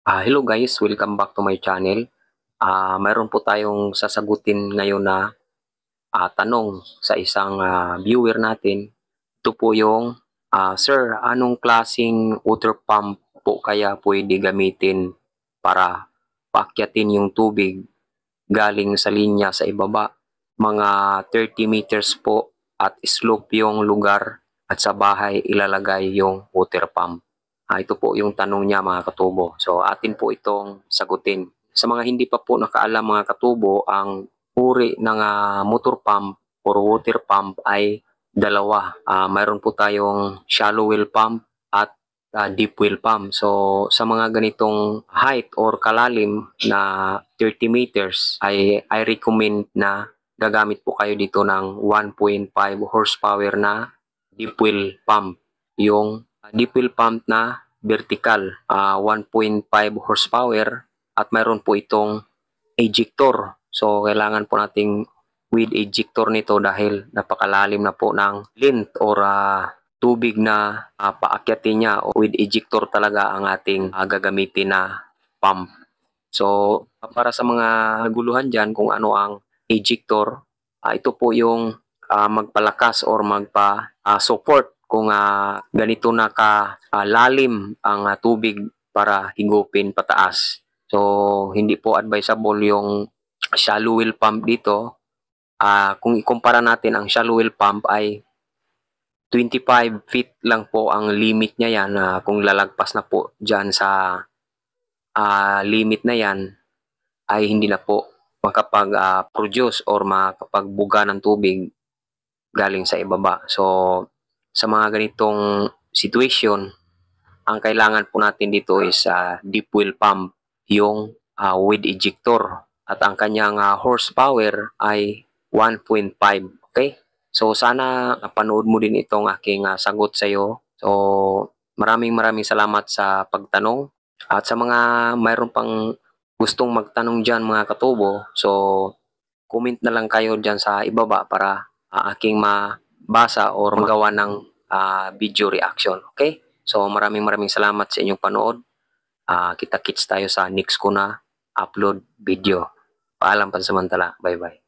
Hello guys, welcome back to my channel. Mayroon po tayong sasagutin ngayon na tanong sa isang viewer natin. Ito po yung, Sir, anong klasing water pump po kaya pwede gamitin para paakyatin yung tubig galing sa linya sa ibaba? Mga 30 meters po at slope yung lugar at sa bahay ilalagay yung water pump. Ito po yung tanong niya mga katubo. So atin po itong sagutin. Sa mga hindi pa po nakaalam mga katubo, ang uri ng motor pump or water pump ay dalawa. Mayroon po tayong shallow well pump at deep well pump. So sa mga ganitong height or kalalim na 30 meters ay I recommend na gagamit po kayo dito ng 1.5 horsepower na deep well pump. Yung deep well pump na vertical, 1.5 horsepower at mayroon po itong ejector. So kailangan po nating with ejector nito dahil napakalalim na po ng length or tubig na paakyatin niya. With ejector talaga ang ating gagamitin na pump. So para sa mga naguluhan dyan kung ano ang ejector, ito po yung magpalakas or magpa-support kung ganito na lalim ang tubig para higupin pataas. So hindi po advisable yung shallow well pump dito. Kung ikumpara natin, ang shallow well pump ay 25 feet lang po ang limit niya yan. Kung lalagpas na po dyan sa limit na yan, ay hindi na po makapag-produce or makapagbuga ng tubig galing sa ibaba. So, sa mga ganitong situation, ang kailangan po natin dito is deep well pump, yung with ejector. At ang kanyang horsepower ay 1.5. Okay? So, sana napanood mo din itong aking sagot sa iyo. So, maraming salamat sa pagtanong. At sa mga mayroon pang gustong magtanong dyan mga katubo, so comment na lang kayo dyan sa ibaba para aking mabasa or magawa ng video reaction. Okay? So maraming salamat sa inyong panood. Kita-kits tayo sa next ko na upload video. Paalam pansamantala. Bye-bye.